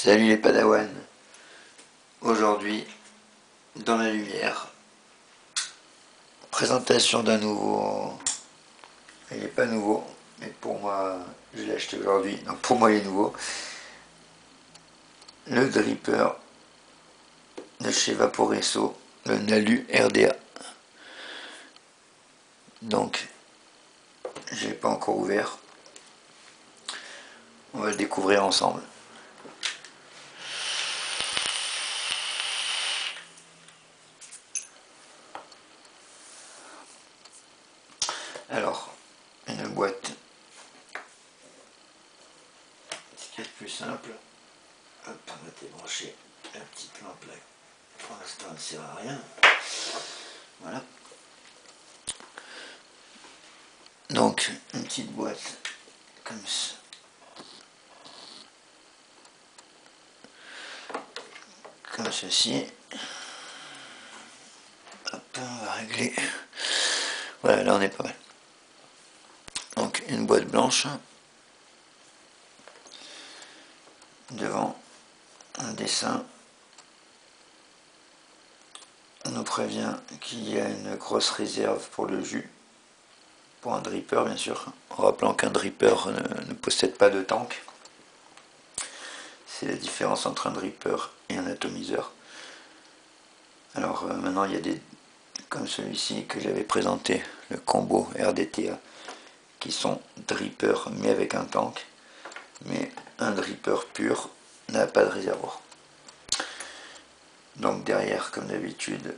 Salut les padawans. Aujourd'hui, dans la lumière, présentation d'un nouveau... Il n'est pas nouveau, mais pour moi, je l'ai acheté aujourd'hui, donc pour moi il est nouveau. Le dripper de chez Vaporesso, le Nalu RDA. Donc, je l'ai pas encore ouvert. On va le découvrir ensemble. Alors, une boîte. Ce qui est plus simple. Hop, on va débrancher la petite lampe là. Pour l'instant, elle ne sert à rien. Voilà. Donc, une petite boîte comme ça. Comme ceci. Hop, on va régler. Voilà, là on est pas mal. Donc, une boîte blanche. Devant, un dessin. On nous prévient qu'il y a une grosse réserve pour le jus. Pour un dripper, bien sûr. En rappelant qu'un dripper ne possède pas de tank. C'est la différence entre un dripper et un atomiseur. Alors maintenant il y a des, comme celui-ci que j'avais présenté, le combo RDTA, qui sont dripper mais avec un tank. Mais un dripper pur n'a pas de réservoir. Donc derrière, comme d'habitude,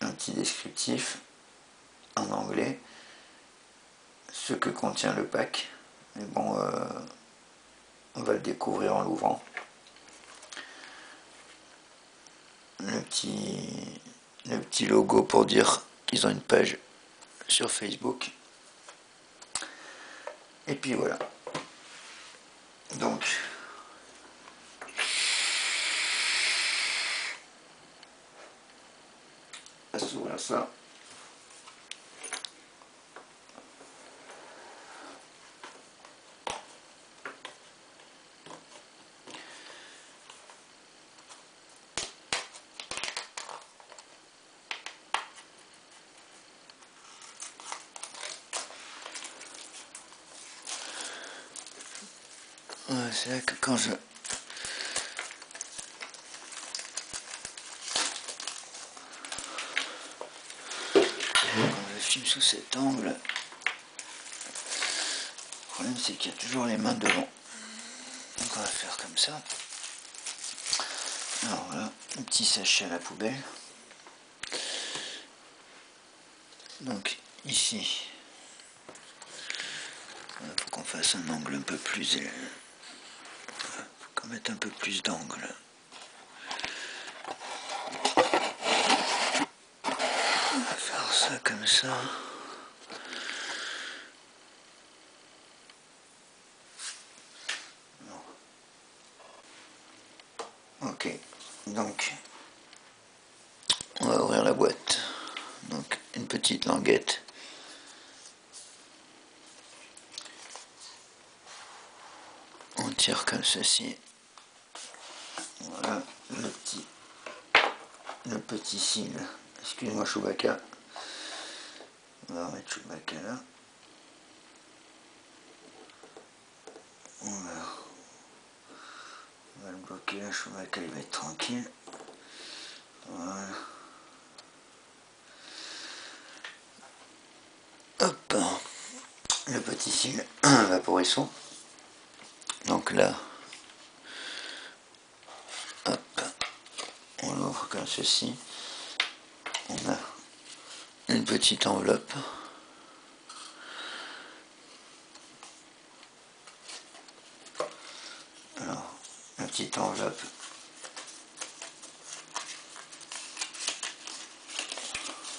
un petit descriptif en anglais, ce que contient le pack. Mais bon, on va le découvrir en l'ouvrant. Le petit logo pour dire qu'ils ont une page sur Facebook. Et puis voilà. Donc, ça s'ouvre à ça. C'est là que quand je filme sous cet angle, le problème c'est qu'il y a toujours les mains devant. Donc on va faire comme ça. Alors voilà, un petit sachet à la poubelle. Donc ici, il faut qu'on fasse un angle un peu plus... faut qu'on mette un peu plus d'angle. On va faire ça comme ça. Ok, donc on va ouvrir la boîte. Donc une petite languette. On tire comme ceci. Voilà le petit sigle. Excuse-moi Chewbacca. On va remettre Chewbacca là. On va le bloquer là, Chewbacca il va être tranquille. Voilà. Hop, le petit sigle Vaporesso. Donc là, hop, on l'ouvre comme ceci. On a une petite enveloppe. Alors, la petite enveloppe.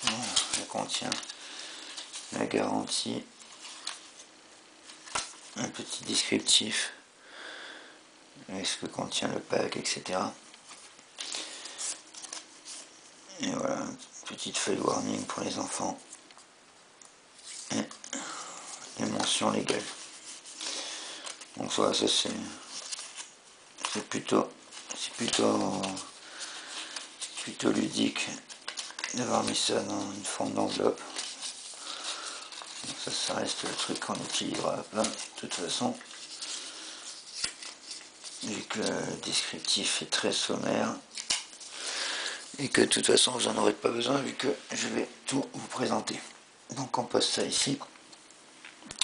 Voilà, elle contient la garantie, un petit descriptif avec ce que contient le pack, etc. Et voilà, une petite feuille warning pour les enfants et les mentions légales. Donc voilà, ça c'est plutôt c'est plutôt ludique d'avoir mis ça dans une forme d'enveloppe. Ça reste le truc qu'on utilisera plein de toute façon, vu que le descriptif est très sommaire et que de toute façon vous n'en aurez pas besoin vu que je vais tout vous présenter. Donc on pose ça ici,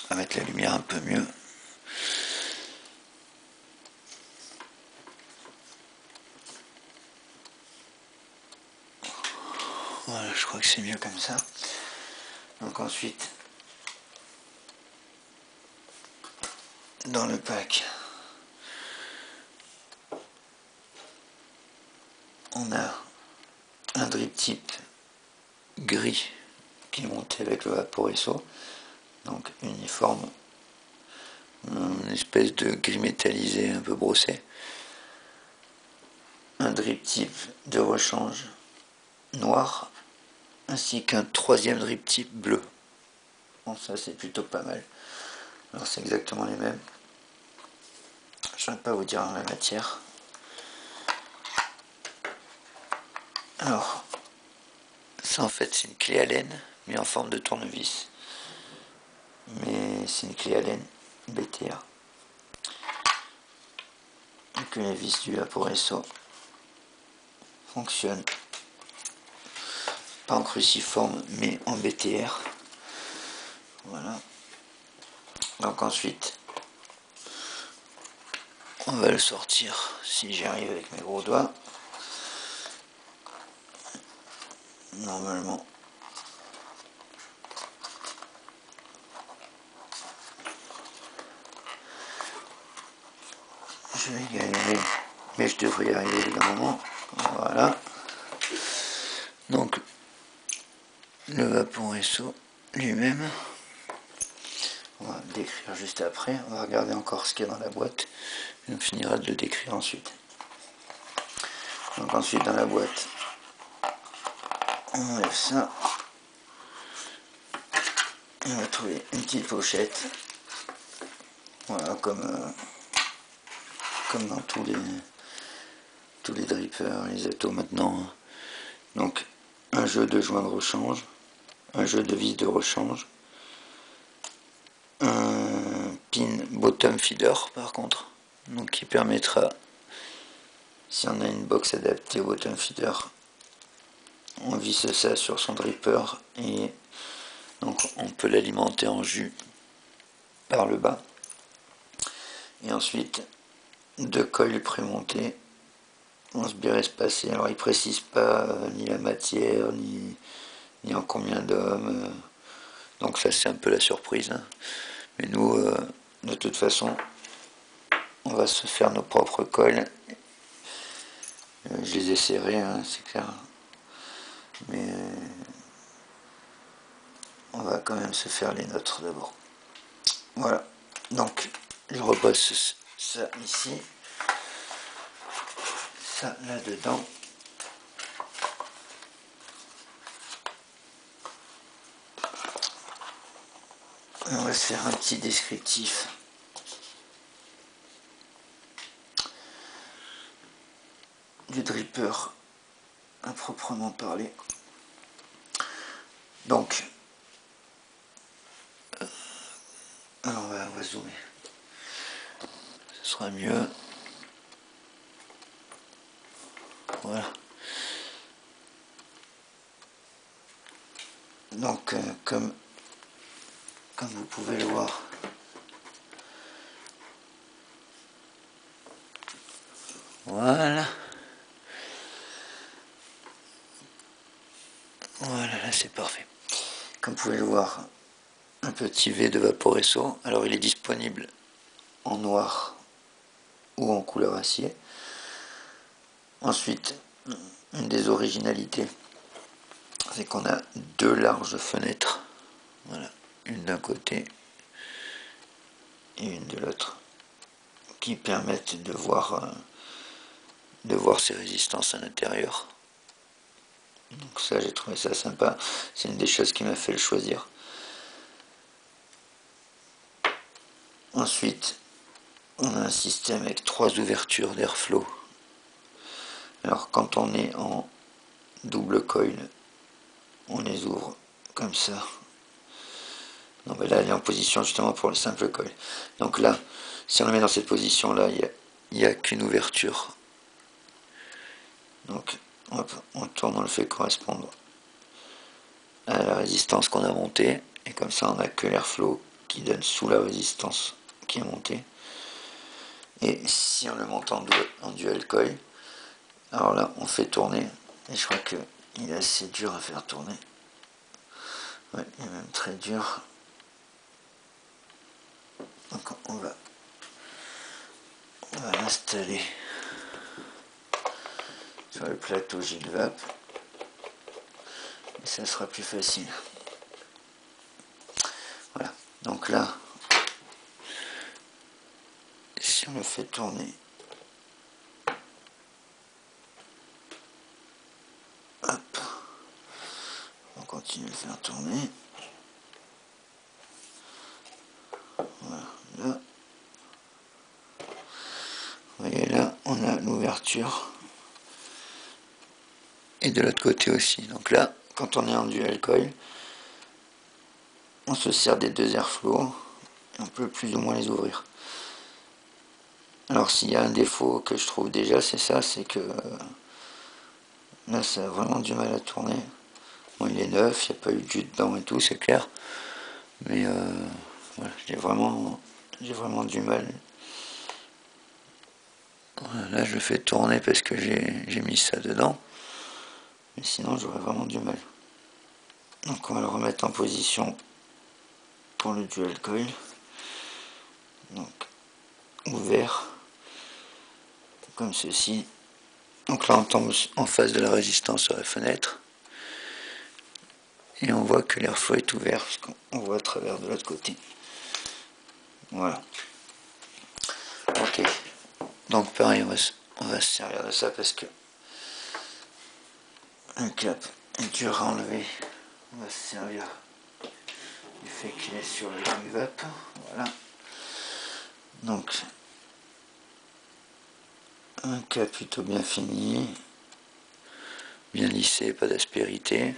on va mettre la lumière un peu mieux. Voilà, je crois que c'est mieux comme ça. Donc ensuite, dans le pack, on a un drip tip gris qui est monté avec le Vaporesso, donc uniforme, une espèce de gris métallisé un peu brossé. Un drip tip de rechange noir, ainsi qu'un troisième drip tip bleu. Bon, ça c'est plutôt pas mal. Alors c'est exactement les mêmes. Je ne vais pas vous dire la matière. Alors, ça en fait c'est une clé Allen, mais en forme de tournevis. Mais c'est une clé Allen BTA. Et que les vis du Vaporesso fonctionnent pas en cruciforme mais en BTR. Voilà. Donc ensuite, on va le sortir si j'y arrive avec mes gros doigts. Normalement. Je vais galérer, mais je devrais y arriver d'un moment. Voilà. Donc, le Vaporesso lui-même. On va le décrire juste après. On va regarder encore ce qu'il y a dans la boîte. Et on finira de le décrire ensuite. Donc ensuite dans la boîte, on enlève ça. On va trouver une petite pochette. Voilà, comme dans tous les drippers, les atos maintenant. Donc un jeu de joint de rechange, un jeu de vis de rechange, un pin bottom feeder par contre, donc qui permettra, si on a une box adaptée au bottom feeder, on visse ça sur son dripper et donc on peut l'alimenter en jus par le bas. Et ensuite 2 coils prémontés en sbire espacé. Alors il précise pas ni la matière ni en combien d'hommes, donc ça c'est un peu la surprise, hein. Mais nous de toute façon on va se faire nos propres coils. Je les ai serrés, hein, c'est clair, mais on va quand même se faire les nôtres d'abord. Voilà, donc je repose ça ici, ça là-dedans. On va se faire un petit descriptif du dripper à proprement parler. Donc, alors on va zoomer, ce sera mieux. Voilà. Donc, comme vous pouvez le voir, voilà. Voilà, là c'est parfait. Comme vous pouvez le voir, un petit V de Vaporesso. Alors il est disponible en noir ou en couleur acier. Ensuite, une des originalités, c'est qu'on a 2 larges fenêtres. Voilà, une d'un côté et une de l'autre, qui permettent de voir ses résistances à l'intérieur. Donc ça, j'ai trouvé ça sympa. C'est une des choses qui m'a fait le choisir. Ensuite, on a un système avec 3 ouvertures d'airflow Alors quand on est en double coil, on les ouvre comme ça. Non, mais là elle est en position justement pour le simple coil. Donc là, si on le met dans cette position là, il n'y a qu'une ouverture. Donc hop, on tourne, on le fait correspondre à la résistance qu'on a montée, et comme ça on n'a que l'airflow qui donne sous la résistance qui est montée. Et si on le monte en dual coil, alors là on fait tourner, et je crois qu'il est assez dur à faire tourner. Ouais, il est même très dur. Donc on va l'installer sur le plateau Gilvap, et ça sera plus facile. Voilà, donc là, si on le fait tourner, hop, on continue de le faire tourner. Voilà, là. Vous voyez là, on a l'ouverture. Et de l'autre côté aussi. Donc là, quand on est en dual coil, on se sert des deux airflows et on peut plus ou moins les ouvrir. Alors s'il y a un défaut que je trouve déjà, c'est ça, c'est que là ça a vraiment du mal à tourner. Bon, il est neuf, il n'y a pas eu de jus dedans et tout, c'est clair. Mais voilà, j'ai vraiment du mal. Voilà, là je le fais tourner parce que j'ai mis ça dedans. Mais sinon j'aurais vraiment du mal. Donc on va le remettre en position pour le dual coil. Donc ouvert comme ceci. Donc là on tombe en face de la résistance sur la fenêtre et on voit que l'airflow est ouvert parce qu'on voit à travers de l'autre côté. Voilà. Ok. Donc pareil, on va se servir de ça parce que le cap est dur à enlever. On va se servir du fait qu'il est sur le Gilvap. Voilà. Donc un cap plutôt bien fini, bien lissé, pas d'aspérité.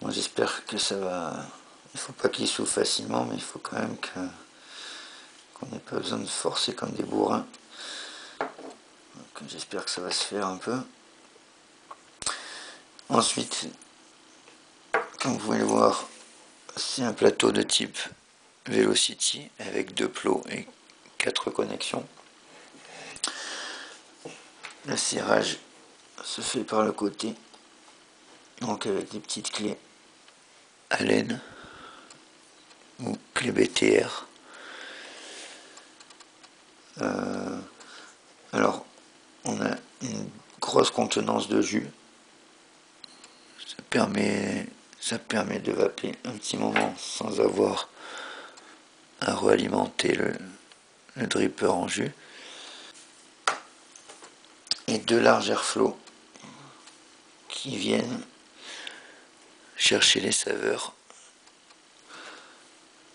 Moi j'espère que ça va. Il faut pas qu'il s'ouvre facilement, mais il faut quand même qu'on n'ait pas besoin de forcer comme des bourrins. J'espère que ça va se faire un peu. Ensuite, comme vous pouvez le voir, c'est un plateau de type Velocity avec 2 plots et 4 connexions. Le serrage se fait par le côté, donc avec des petites clés Allen ou clé BTR. Alors, on a une grosse contenance de jus. Ça permet de vaper un petit moment sans avoir à réalimenter le dripper en jus. Et 2 larges airflow qui viennent chercher les saveurs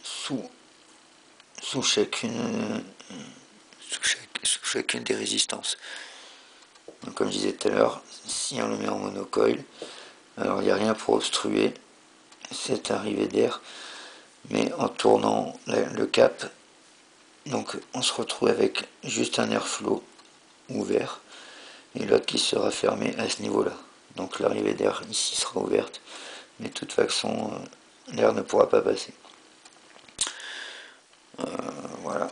sous chacune des résistances. Donc, comme je disais tout à l'heure, si on le met en monocoil, alors il n'y a rien pour obstruer cette arrivée d'air, mais en tournant le cap, donc on se retrouve avec juste un airflow ouvert et l'autre qui sera fermé à ce niveau là. Donc l'arrivée d'air ici sera ouverte, mais de toute façon l'air ne pourra pas passer. Voilà.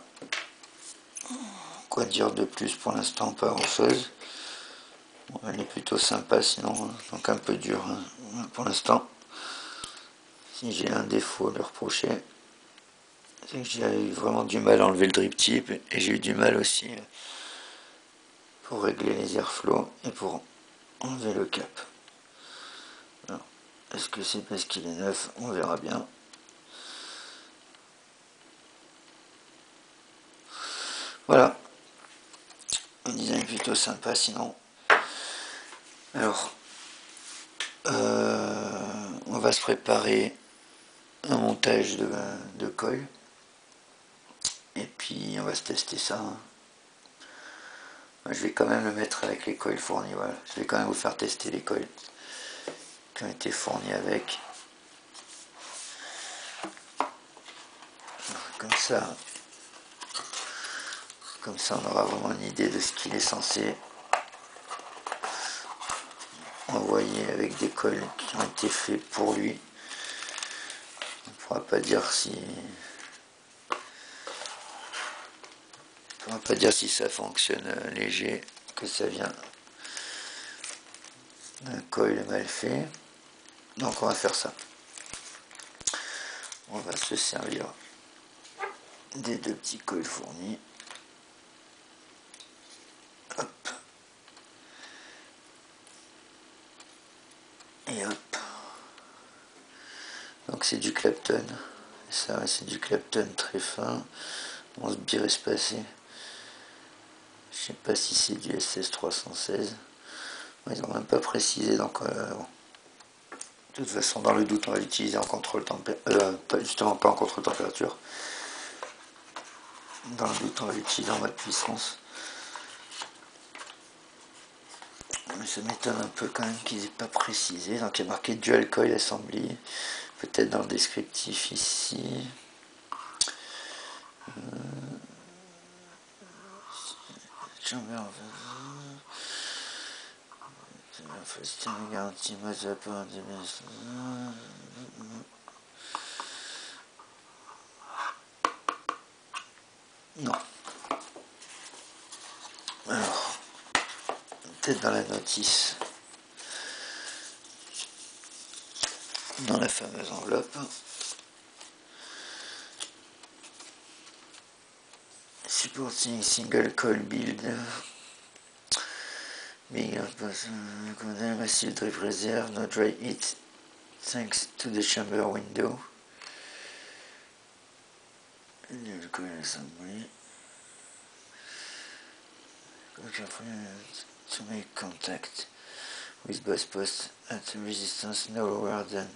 Quoi dire de plus pour l'instant? Pas grand chose. Bon, elle est plutôt sympa sinon, donc un peu dur pour l'instant. Si j'ai un défaut à lui reprocher, c'est que j'ai eu vraiment du mal à enlever le drip tip et j'ai eu du mal aussi pour régler les airflows et pour enlever le cap. Alors, est-ce que c'est parce qu'il est neuf? On verra bien. Voilà. Un design plutôt sympa sinon. Alors, on va se préparer un montage de coil. Et puis on va se tester ça. Je vais quand même le mettre avec les coils fournis, voilà. Je vais quand même vous faire tester les coils qui ont été fournis avec. Comme ça on aura vraiment une idée de ce qu'il est censé envoyer avec des coils qui ont été faits pour lui. On ne pourra pas dire si ça fonctionne léger, que ça vient d'un coil mal fait. Donc on va faire ça. On va se servir des deux petits coils fournis. Hop. Et hop. Donc c'est du Clapton. Ça c'est du Clapton très fin. On se bire espacé. Je sais pas si c'est du SS316. Ils n'ont même pas précisé, donc bon. De toute façon, dans le doute, on va l'utiliser en contrôle température. Justement, pas en contrôle température. Dans le doute, on va l'utiliser en mode puissance. Mais ça m'étonne un peu quand même qu'ils n'aient pas précisé. Donc il y a marqué Dual Coil Assembly. Peut-être dans le descriptif ici. Non. Alors, peut-être dans la notice. Dans la fameuse enveloppe. Supporting single coil build. Being a massive drip reserve, no dry heat, thanks to the chamber window. Coil assembly. To make contact with bus post at a resistance no lower than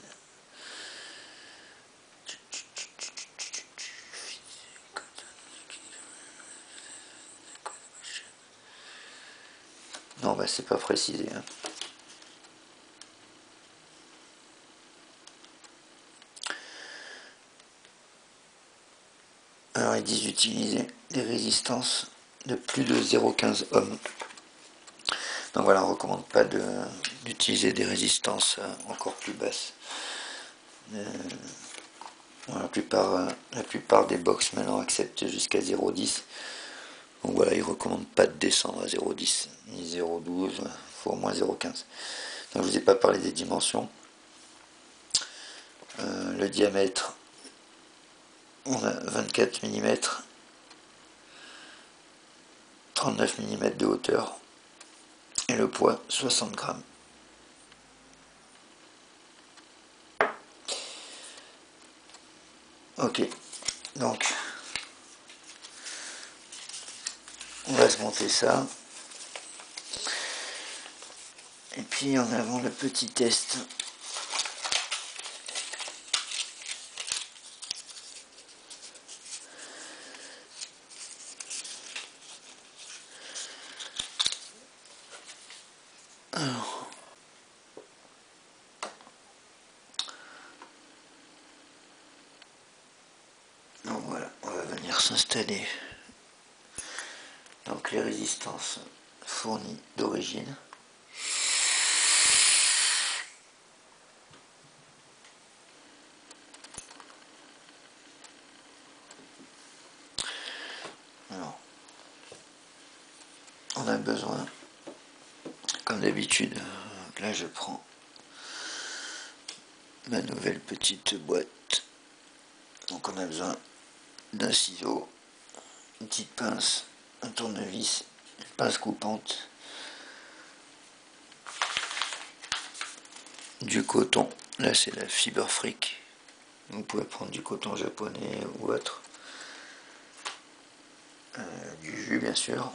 non, bah c'est pas précisé. Hein. Alors ils disent d'utiliser des résistances de plus de 0,15 ohms. Donc voilà, on ne recommande pas d'utiliser des résistances encore plus basses. La plupart des box maintenant acceptent jusqu'à 0,10. Donc voilà, ils ne recommandent pas de descendre à 0,10 ni 0,12, il faut au moins 0,15. Donc je ne vous ai pas parlé des dimensions. Le diamètre, on a 24 mm, 39 mm de hauteur et le poids 60 grammes. Ok, donc on va se monter ça. Et puis en avant le petit test. Alors, donc voilà, on va venir s'installer. Donc les résistances fournies d'origine. Alors, on a besoin, comme d'habitude, là je prends ma nouvelle petite boîte. Donc on a besoin d'un ciseau, une petite pince, un tournevis, une pince coupante, du coton, là c'est la fibre fric, vous pouvez prendre du coton japonais ou autre, du jus bien sûr,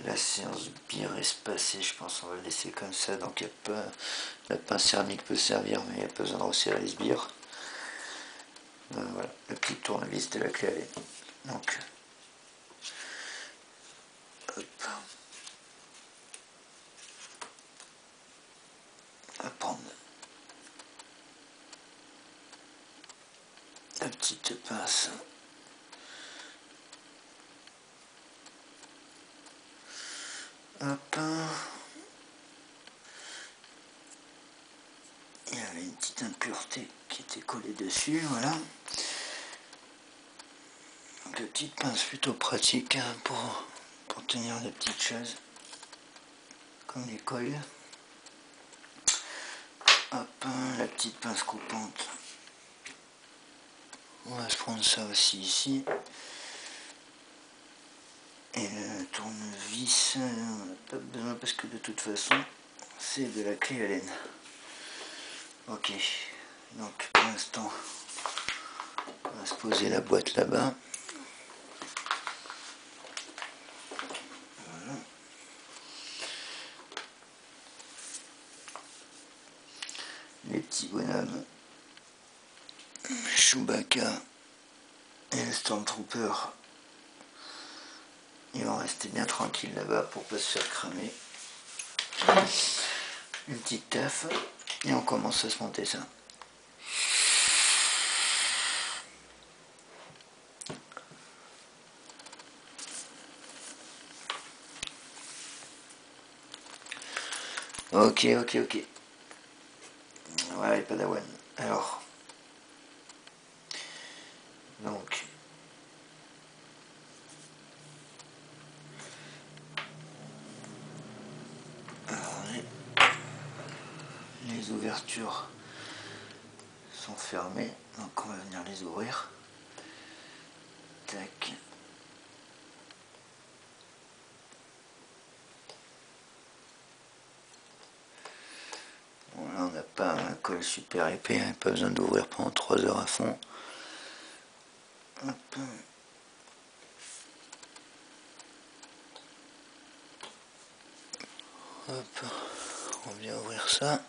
la séance bien espacée, je pense on va le laisser comme ça, donc il y a pas, la pince céramique peut servir mais il n'y a pas besoin de resserrer les sbires. Voilà, le petit tournevis de la clé à lait. Donc Hop. On va prendre la petite pince. Hop. Il y avait une petite impureté qui était collée dessus, voilà. Donc la petite pince plutôt pratique hein, pour tenir des petites choses comme les coils. Hop, la petite pince coupante. On va se prendre ça aussi ici. Et le tournevis, on n'a pas besoin parce que de toute façon, c'est de la clé Allen. Ok, donc pour l'instant, on va se poser la boîte là-bas. Voilà. Les petits bonhommes, Chewbacca et le Stormtrooper, ils vont rester bien tranquilles là-bas pour pas se faire cramer. Une petite taf et on commence à se monter ça. Ok. Ouais, les Padawan. Alors, donc, les ouvertures sont fermées, donc on va venir les ouvrir. Tac. Voilà, on n'a pas un col super épais, hein, pas besoin d'ouvrir pendant 3 heures à fond. Hop. Hop, on vient ouvrir ça.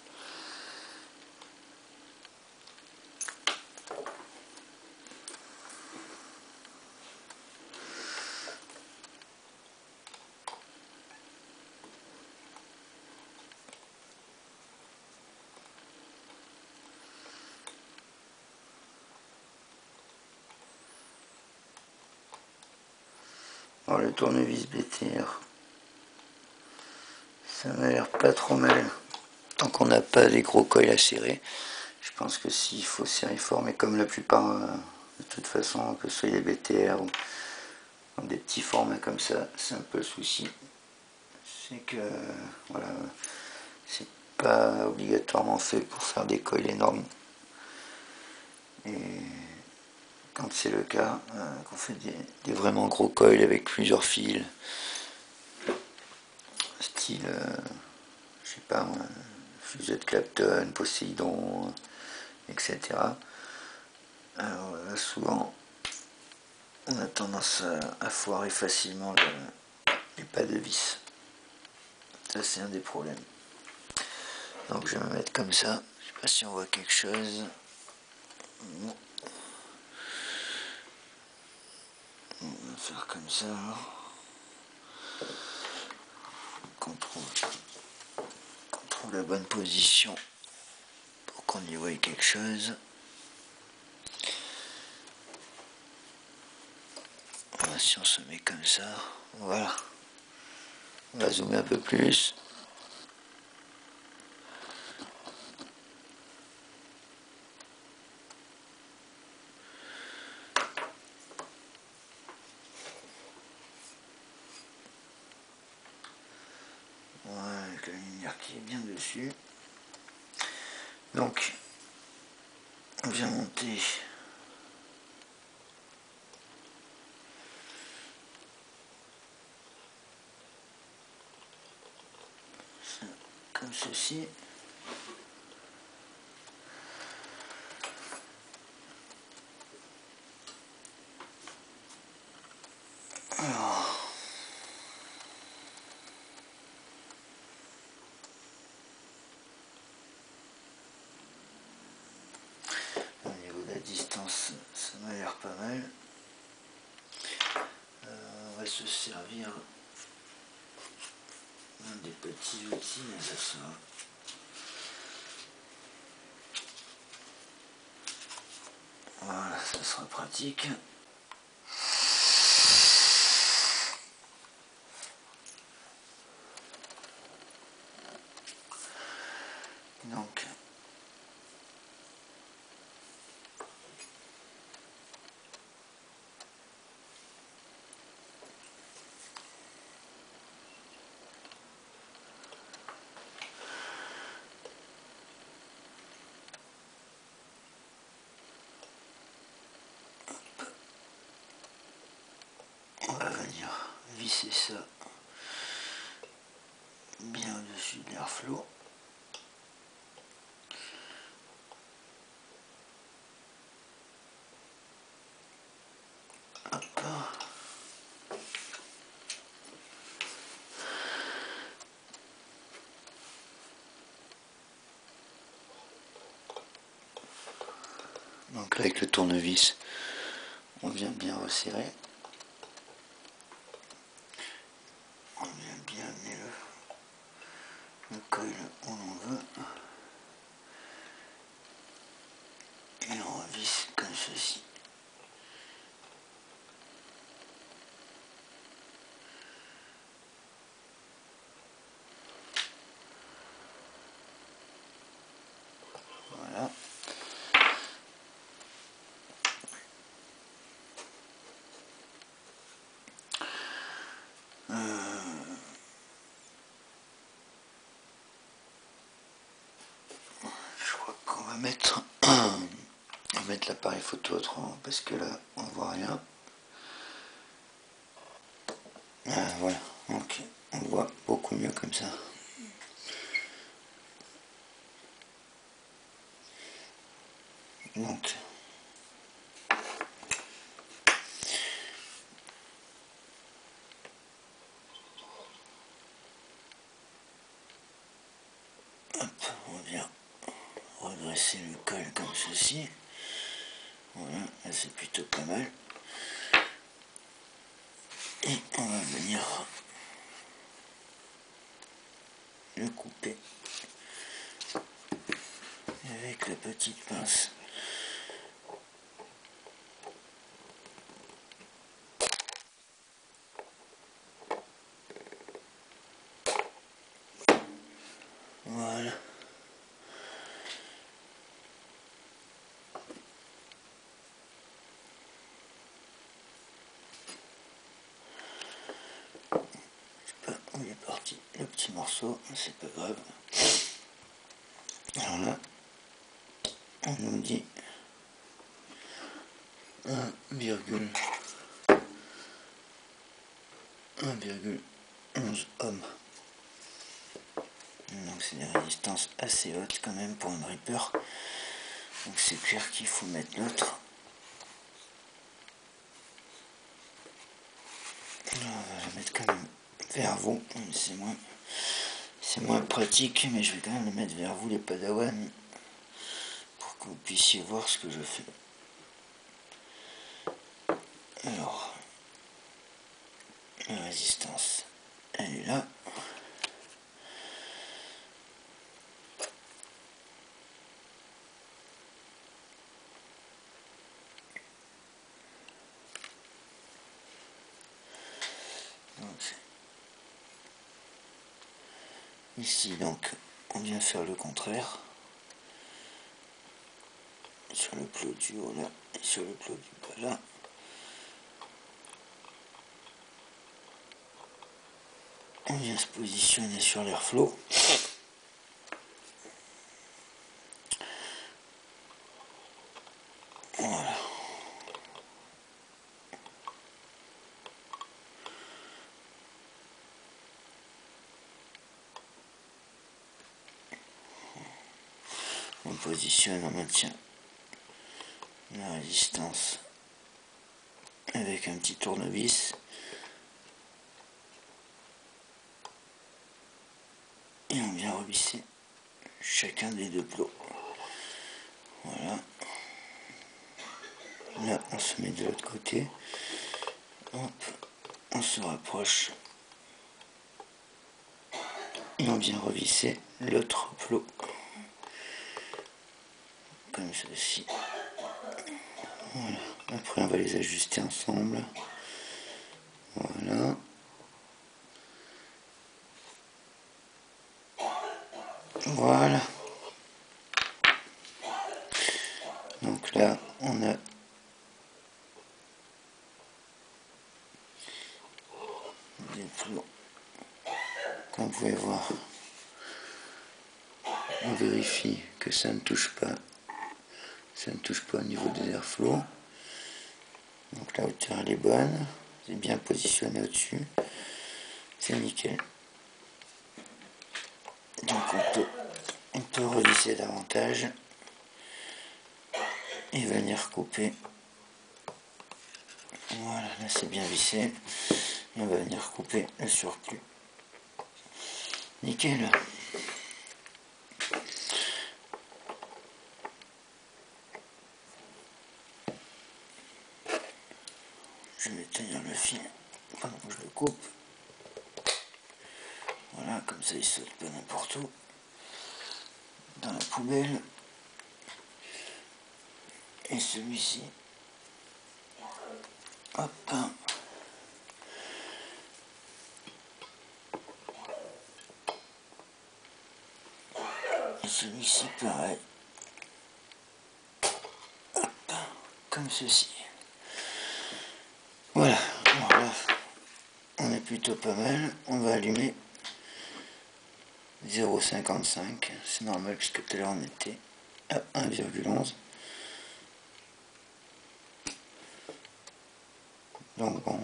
Alors le tournevis BTR, ça m'a l'air pas trop mal. Tant qu'on n'a pas des gros coils à serrer, je pense que s'il faut serrer fort, mais comme la plupart, de toute façon, que ce soit les BTR ou des petits formats comme ça, c'est un peu le souci. C'est que, voilà, c'est pas obligatoirement fait pour faire des coils énormes. Et quand c'est le cas, qu'on fait des vraiment gros coils avec plusieurs fils, style, je sais pas moi, fusée de Clapton, Poséidon, etc. Alors souvent, on a tendance à foirer facilement les pas de vis. Ça c'est un des problèmes. Donc je vais me mettre comme ça. Je sais pas si on voit quelque chose. Non. On va faire comme ça alors. Qu'on trouve la bonne position pour qu'on y voie quelque chose. Voilà, si on se met comme ça, voilà. On va zoomer un peu plus. Voilà, avec la lumière qui est bien dessus. Donc, on vient monter ça comme ceci. Alors, au niveau de la distance, ça m'a l'air pas mal. On va se servir Des petits outils, mais ça sera. Voilà, ça sera pratique. Donc, on va venir visser ça bien au-dessus de l'airflow. Hop. Donc là, avec le tournevis, on vient bien resserrer. On vient bien amener le coil où l'on veut. Et on revisse comme ceci. Voilà. Je crois qu'on va mettre l'appareil photo autrement parce que là on voit rien. Voilà, ok, on voit beaucoup mieux comme ça. Donc hop, on vient redresser le col comme ceci. Voilà, là c'est plutôt pas mal. Et on va venir le couper avec la petite pince. Voilà. Je sais pas où il est parti le petit morceau, c'est pas grave. Alors là, on nous dit 1,11 ohms. Donc c'est des résistances assez hautes quand même pour un dripper. Donc c'est clair qu'il faut mettre l'autre. On va la mettre quand même vers vous. C'est moins pratique, mais je vais quand même le mettre vers vous les padawans pour que vous puissiez voir ce que je fais. Alors, la résistance, elle est là. Donc, ici, donc, on vient faire le contraire. Sur le plot du haut là, et sur le plot du bas là. On vient se positionner sur l'airflow. Voilà. On positionne, on maintient la résistance avec un petit tournevis. Et on vient revisser chacun des deux plots. Voilà. Là, on se met de l'autre côté. Hop, on se rapproche. Et on vient revisser l'autre plot comme ceci. Voilà. Après on va les ajuster ensemble. Voilà. Voilà. Donc là on a des plots. Comme vous pouvez voir, on vérifie que ça ne touche pas. Ça ne touche pas au niveau des airflows. Donc la hauteur elle est bonne. C'est bien positionné au-dessus. C'est nickel. Donc on peut revisser davantage et venir couper. Voilà, là c'est bien vissé. Et on va venir couper le surplus. Nickel. Je vais tenir le fil pendant que je le coupe. Voilà, comme ça il saute pas n'importe où. Dans la poubelle. Et celui-ci. Hop. Et celui-ci pareil. Hop. Comme ceci. Voilà. Alors là, on est plutôt pas mal. On va allumer 0,55. C'est normal puisque tout à l'heure on était à 1,11. Donc bon,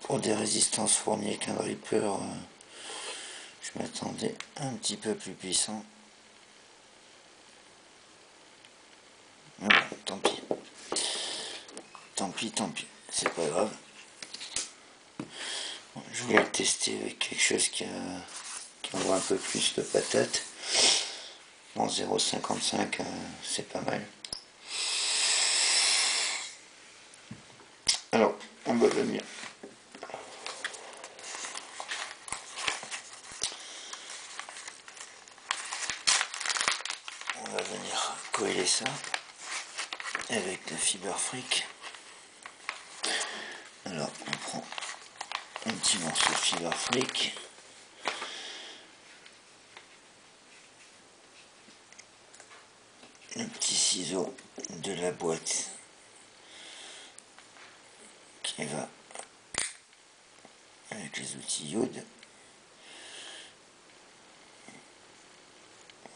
pour des résistances fournies avec un dripper, je m'attendais un petit peu plus puissant. Mais bon, tant pis. Tant pis, c'est pas grave. Bon, je voulais le tester avec quelque chose qui envoie un peu plus de patates. Bon, 0,55, c'est pas mal. Alors, on va venir. On va venir coller ça avec la fibre fric. Alors, on prend un petit morceau de fibre fric. Le petit ciseau de la boîte qui va avec les outils Youd.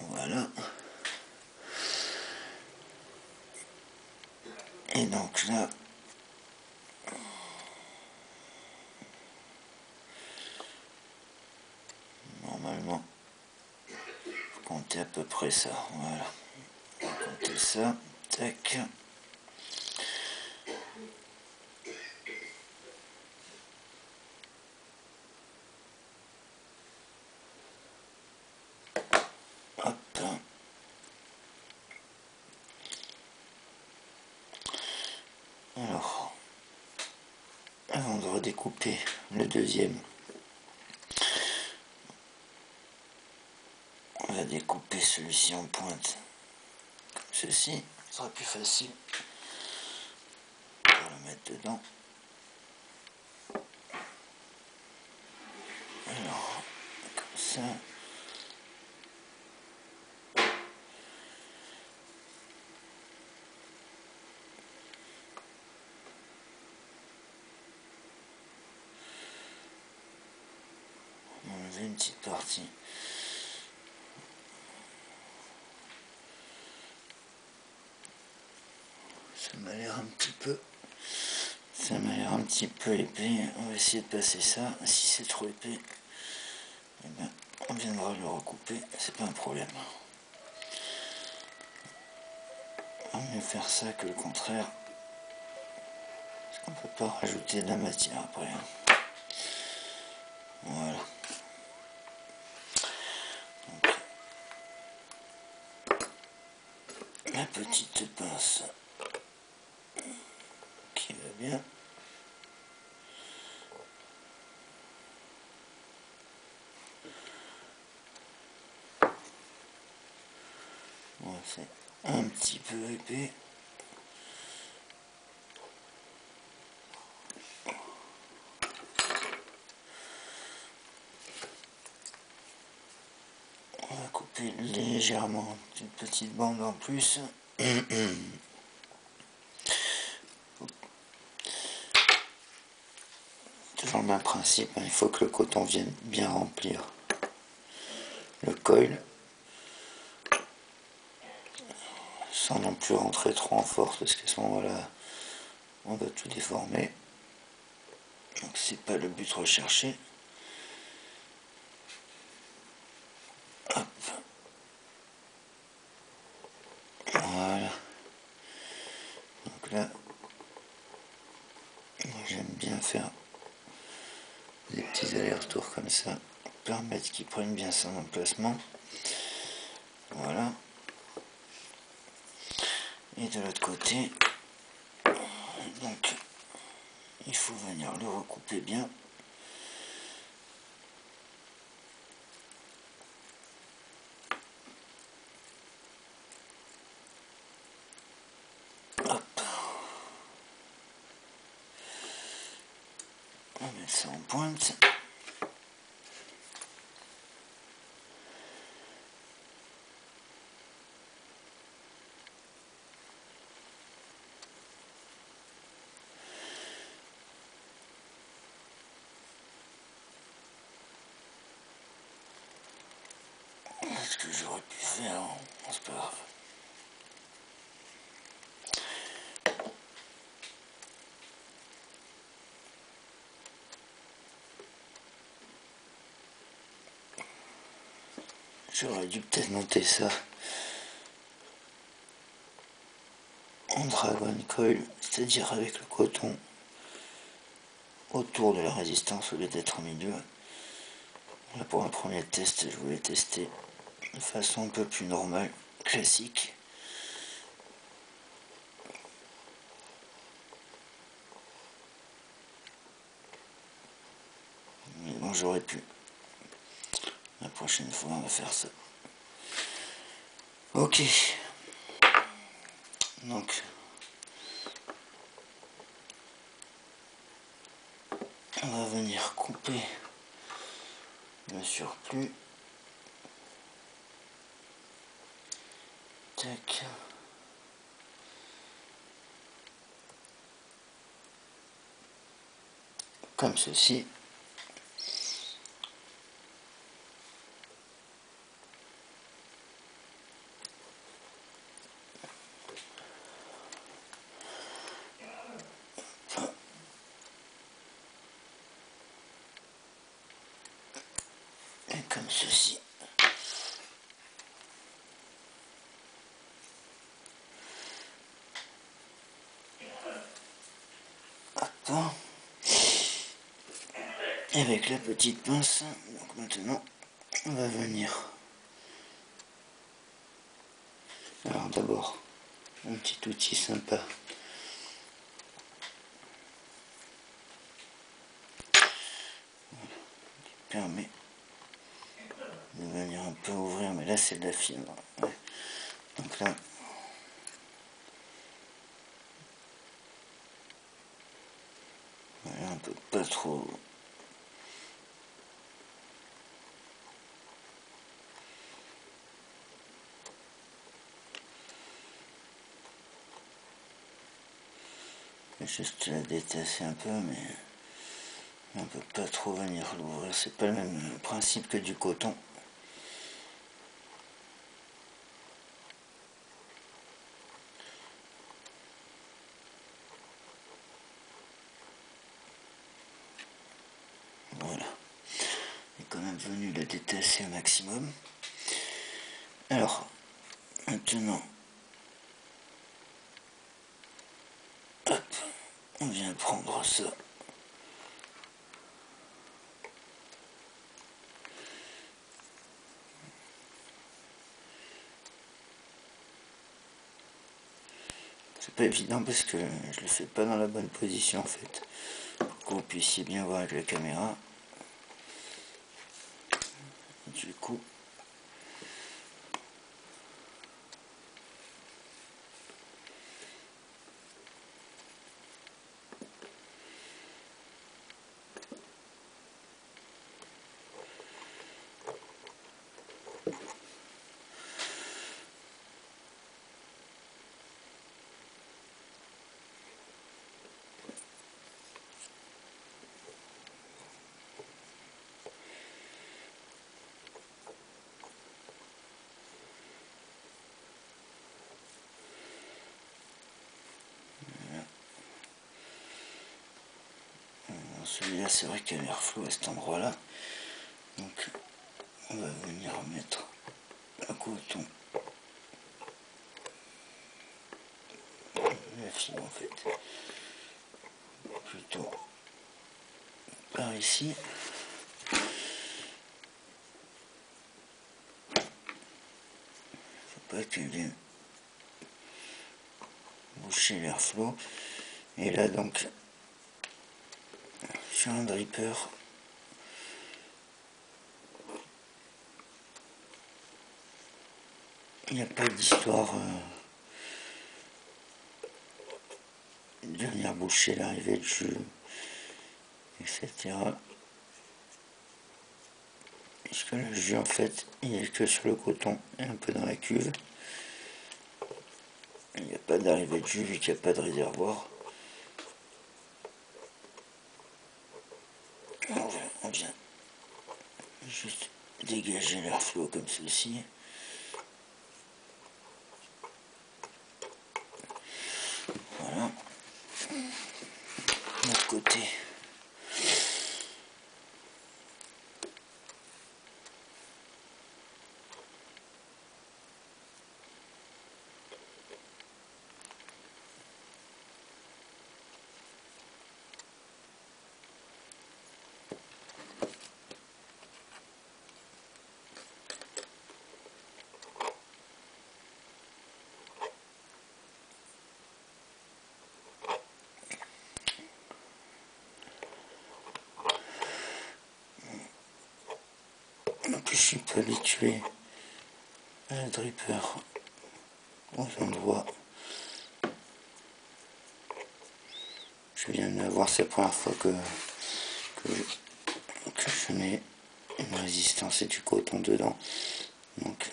Voilà. Et donc là, normalement, faut compter à peu près ça. Voilà. On va compter ça. Tac. Hop. Alors, avant de redécouper le deuxième, on va découper celui-ci en pointe, comme ceci, ce sera plus facile pour le mettre dedans. Alors, comme ça. On va enlever une petite partie. Ça m'a l'air un petit peu. Ça m'a l'air un petit peu épais. On va essayer de passer ça. Si c'est trop épais, eh bien, on viendra le recouper. C'est pas un problème. On va mieux faire ça que le contraire. Parce qu'on peut pas rajouter de la matière après. Voilà. Donc, la petite pince qui va bien. c'est un petit peu épais. On va couper légèrement une petite bande en plus. Toujours le même principe, il faut que le coton vienne bien remplir le coil sans non plus rentrer trop en force parce qu'à ce moment-là on va tout déformer, donc c'est pas le but recherché. Hop. Voilà, donc là j'aime bien faire des petits allers-retours comme ça, permettre qu'ils prennent bien son emplacement. Voilà. Et de l'autre côté, donc il faut venir le recouper bien. Hop. On va mettre ça en pointe. Ce que j'aurais pu faire, c'est pas grave. J'aurais dû peut-être monter ça en dragon coil, c'est-à-dire avec le coton autour de la résistance au lieu d'être au milieu. Là, pour un premier test, je voulais tester de façon un peu plus normale, classique. Mais bon, j'aurais pu. La prochaine fois, on va faire ça. Ok. Donc, on va venir couper le surplus. Tac. Comme ceci. Et comme ceci. Hop. Et avec la petite pince, donc maintenant, on va venir. Alors d'abord, un petit outil sympa. Voilà, qui permet de venir un peu ouvrir, mais là c'est de la fibre. Ouais. Donc là, voilà, on peut pas trop. Juste la détasser un peu, mais on peut pas trop venir l'ouvrir. C'est pas le même principe que du coton. Voilà. On est quand même venu le détasser au maximum. Alors, maintenant, hop, on vient prendre ça. C'est pas évident parce que je le fais pas dans la bonne position en fait. Pour que vous puissiez bien voir avec la caméra. Du coup, celui-là c'est vrai qu'il y a l'airflow à cet endroit là, donc on va venir mettre le coton, la fibre en fait, plutôt par ici. Faut pas qu'elle vienne boucher l'airflow. Et là donc sur un dripper, il n'y a pas d'histoire de venir boucher l'arrivée de jus, etc. Puisque le jus en fait il est que sur le coton et un peu dans la cuve. Il n'y a pas d'arrivée de jus vu qu'il n'y a pas de réservoir. On vient juste dégager l'airflow comme ceci. Voilà. De l'autre côté. En plus, je suis pas habitué à un dripper aux endroits. Je viens de voir, c'est la première fois que je mets une résistance et du coton dedans. Donc,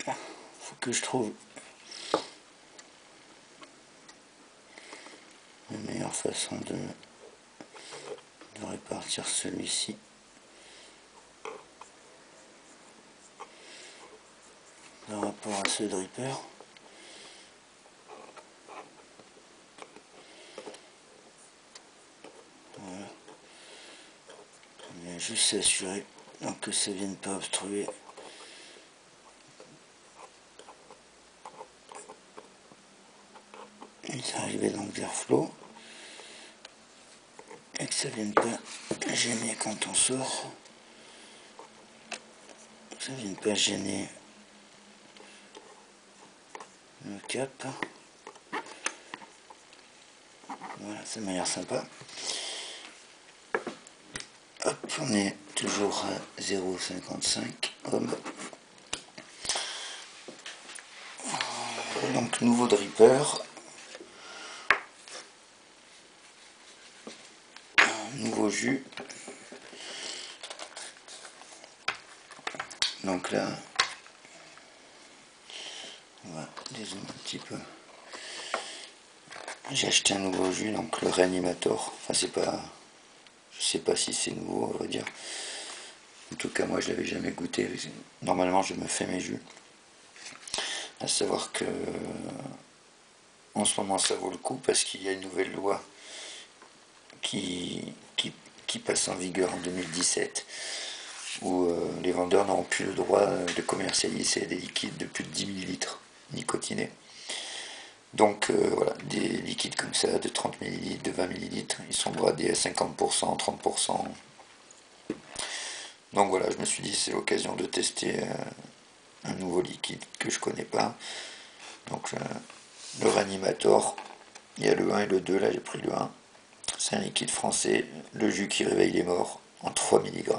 faut que je trouve la meilleure façon de répartir celui-ci. Par rapport à ce dripper. Voilà. On vient juste s'assurer que ça ne vienne pas obstruer les arrivées donc d'airflow et que ça ne vienne pas gêner quand on sort. Que ça ne vienne pas gêner le cap. Voilà, ça m'a l'air sympa. Hop, on est toujours à 0,55 ohms. Donc nouveau dripper. Nouveau jus. Donc là, on va dézoomer un petit peu. J'ai acheté un nouveau jus, donc le Reanimator. Enfin, c'est pas, je sais pas si c'est nouveau, on va dire. En tout cas, moi, je l'avais jamais goûté. Normalement, je me fais mes jus. À savoir que, en ce moment, ça vaut le coup parce qu'il y a une nouvelle loi qui passe en vigueur en 2017, où les vendeurs n'auront plus le droit de commercialiser des liquides de plus de 10 millilitres nicotinés. Donc voilà, des liquides comme ça, de 30 millilitres, de 20 millilitres, ils sont bradés à 50%, 30%. Donc voilà, je me suis dit c'est l'occasion de tester un nouveau liquide que je connais pas. Donc le Reanimator, il y a le 1 et le 2, là j'ai pris le 1. C'est un liquide français, le jus qui réveille les morts, en 3 mg.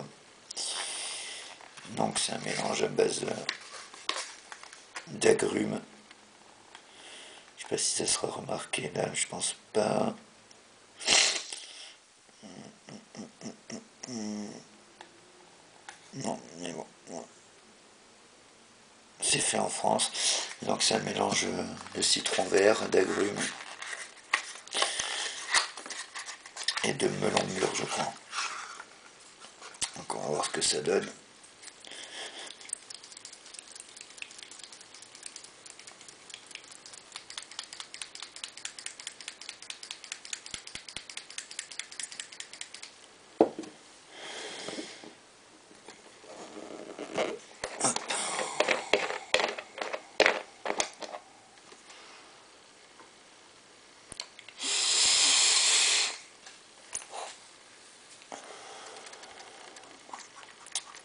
Donc c'est un mélange à base d'agrumes. Je sais pas si ça sera remarqué là, je pense pas. Non, mais bon. C'est fait en France. Donc c'est un mélange de citron vert, d'agrumes et de melon mûr, je crois. Donc on va voir ce que ça donne.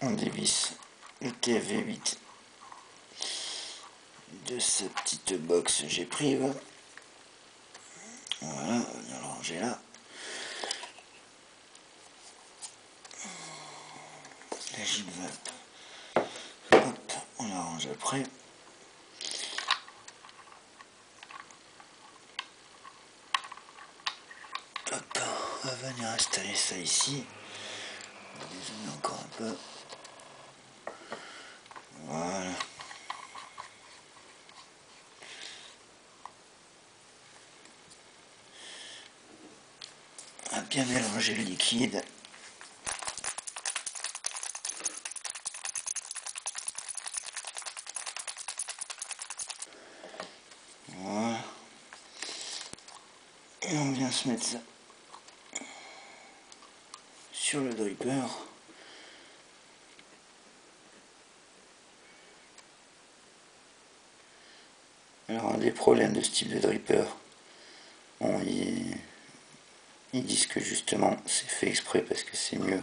on dévisse le TFV8 de sa petite box G-Prive. Voilà, on va venir le ranger là. La gîte valve, hop, on la range après. Hop, on va venir installer ça ici. On va dézoomer encore un peu. Voilà. On va bien mélanger le liquide. Voilà. Et on vient se mettre ça sur le dripper. Alors un des problèmes de ce type de dripper, bon, ils disent que justement c'est fait exprès parce que c'est mieux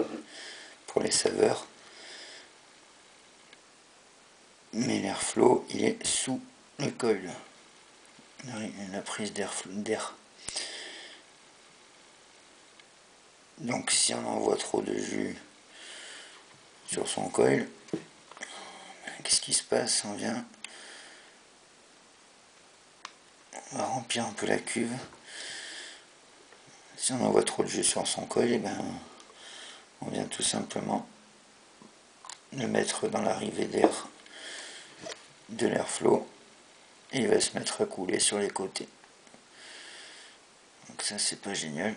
pour les saveurs. Mais l'airflow il est sous le coil, la prise d'air. Donc si on envoie trop de jus sur son coil, qu'est-ce qui se passe? On va remplir un peu la cuve. Si on envoie trop de jus sur son coil, et ben, on vient tout simplement le mettre dans l'arrivée d'air de l'airflow et il va se mettre à couler sur les côtés. Donc ça c'est pas génial.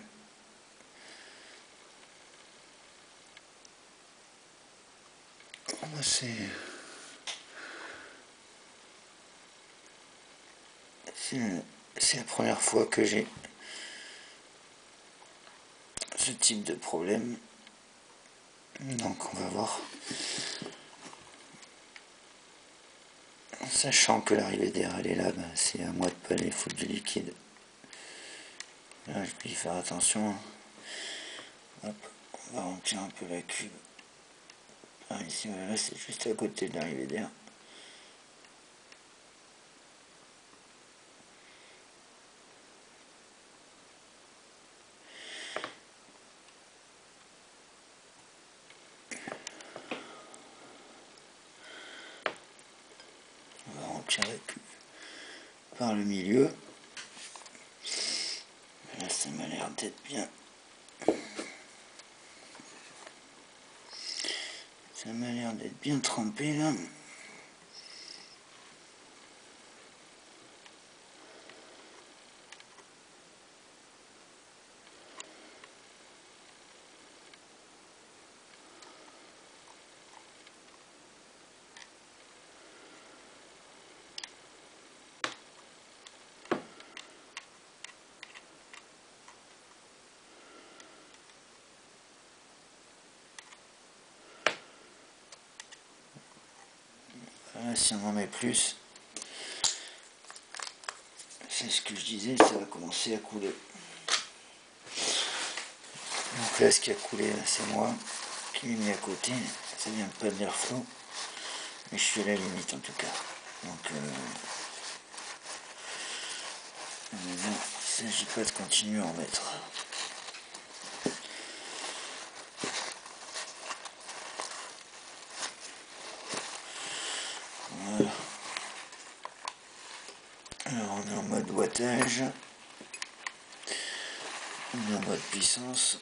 C'est la première fois que j'ai ce type de problème. Donc on va voir. Sachant que l'arrivée d'air elle est là, ben, c'est à moi de pas aller foutre du liquide. Là je peux y faire attention. Hop, on va remplir un peu la cuve. Ah, ici voilà, c'est juste à côté de l'arrivée d'air. On va remplir la cuve par le milieu. Là ça m'a l'air d'être bien. Ça m'a l'air d'être bien trempé là. Voilà, si on en met plus, c'est ce que je disais, ça va commencer à couler. Donc là, ce qui a coulé, c'est moi qui l'ai mis à côté. Ça vient pas de l'airflow, mais je suis à la limite en tout cas. Donc, il ne s'agit pas de continuer à en mettre. Voilà. Alors on est en mode wattage. On est en mode puissance.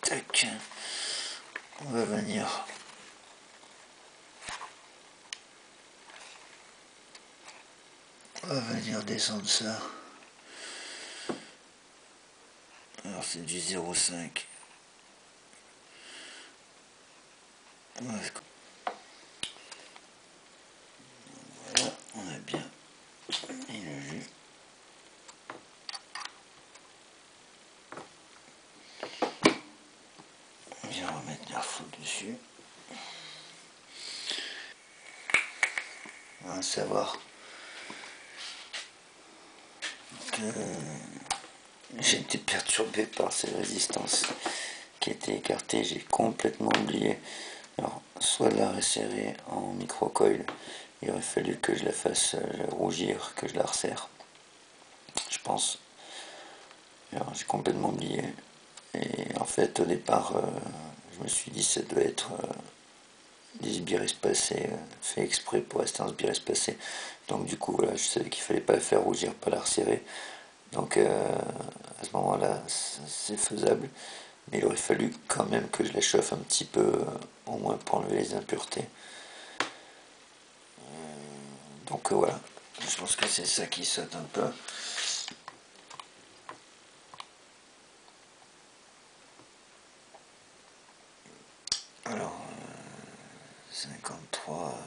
Tac. On va venir descendre ça. Alors c'est du 0,5. Voilà, on a bien mis le jus. On vient remettre l'airflow dessus. On va savoir que j'ai été perturbé par ces résistances qui étaient écartées. J'ai complètement oublié Alors, soit la resserrer en micro-coil, il aurait fallu que je la fasse rougir, que je la resserre, je pense. Alors, j'ai complètement oublié. Et en fait, au départ, je me suis dit ça doit être des sbires espacés, fait exprès pour rester en sbire espacé. Donc du coup, voilà, je savais qu'il fallait pas la faire rougir, pas la resserrer. Donc à ce moment-là, c'est faisable. Mais il aurait fallu quand même que je la chauffe un petit peu, au moins pour enlever les impuretés. Donc voilà, je pense que c'est ça qui saute un peu. Alors, 53...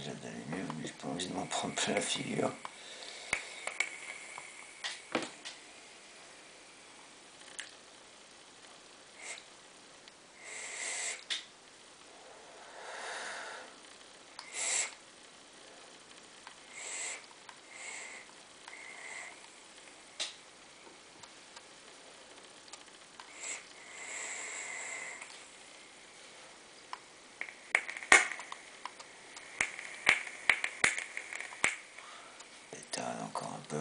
déjà d'aller mieux, mais j'ai pas envie de m'en prendre plein la figure. Encore un peu.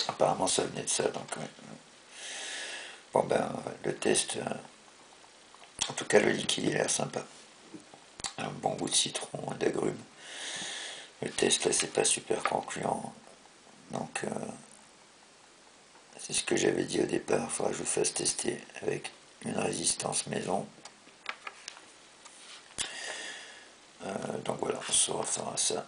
Apparemment ça venait de ça, donc ouais. Bon ben le test, en tout cas le liquide il a l'air sympa. Un bon goût de citron et d'agrumes. Le test là c'est pas super concluant, donc c'est ce que j'avais dit au départ, il faudra que je vous fasse tester avec une résistance maison. Donc voilà, on se refera ça.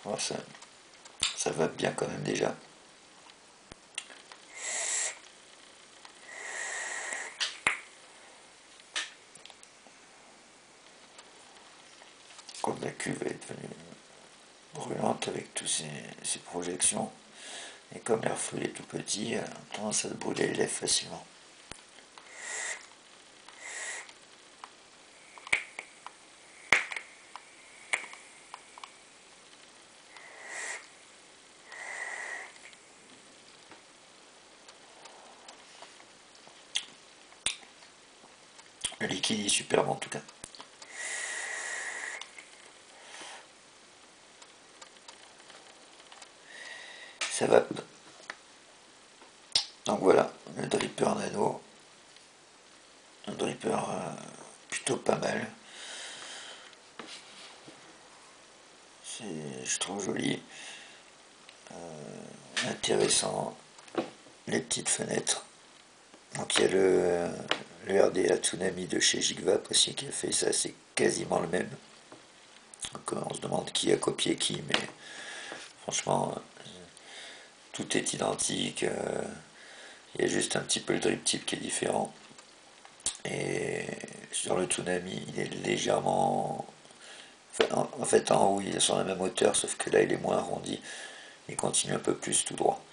Voilà, ça va bien quand même déjà. Comme la cuve est devenue brûlante avec toutes ces projections, et comme l'air fruit est tout petit, on a tendance à se brûler les lèvres facilement. Le liquide est superbe en tout cas. Ça va. Donc voilà, le dripper nano. Un dripper plutôt pas mal. Je trouve joli. Intéressant. Les petites fenêtres. Donc il y a le RDA Tsunami de chez Jigvap aussi qui a fait ça, c'est quasiment le même. Donc on se demande qui a copié qui, mais franchement, tout est identique. Il y a juste un petit peu le drip tip qui est différent. Et sur le Tsunami, il est légèrement... En fait, en haut, il est sur la même hauteur, sauf que là, il est moins arrondi. Il continue un peu plus tout droit.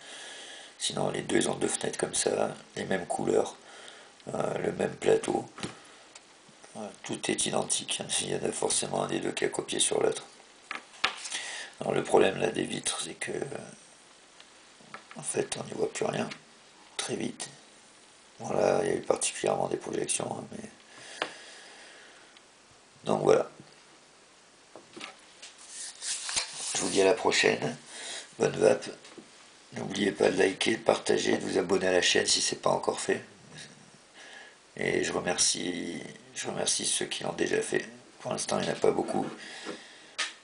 Sinon, les deux, ils ont deux fenêtres comme ça, les mêmes couleurs, le même plateau. Tout est identique. Il y en a forcément un des deux qui a copié sur l'autre. Alors le problème là des vitres, c'est que en fait on n'y voit plus rien très vite. Bon là il y a eu particulièrement des projections, hein, mais donc voilà. Je vous dis à la prochaine. Bonne vape. N'oubliez pas de liker, de partager, de vous abonner à la chaîne si ce n'est pas encore fait. Et je remercie ceux qui l'ont déjà fait. Pour l'instant il n'y en a pas beaucoup.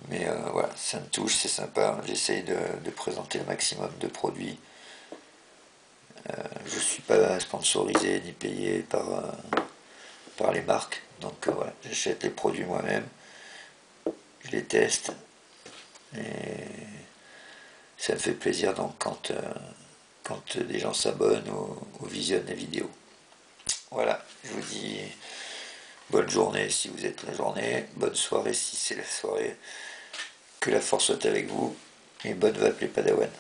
Mais voilà, ça me touche, c'est sympa. J'essaye de présenter le maximum de produits. Je ne suis pas sponsorisé ni payé par les marques. Donc voilà, j'achète les produits moi-même, je les teste. Et ça me fait plaisir donc quand des gens s'abonnent ou visionnent les vidéos. Voilà, je vous dis bonne journée si vous êtes la journée, bonne soirée si c'est la soirée, que la force soit avec vous, et bonne vape les padawans.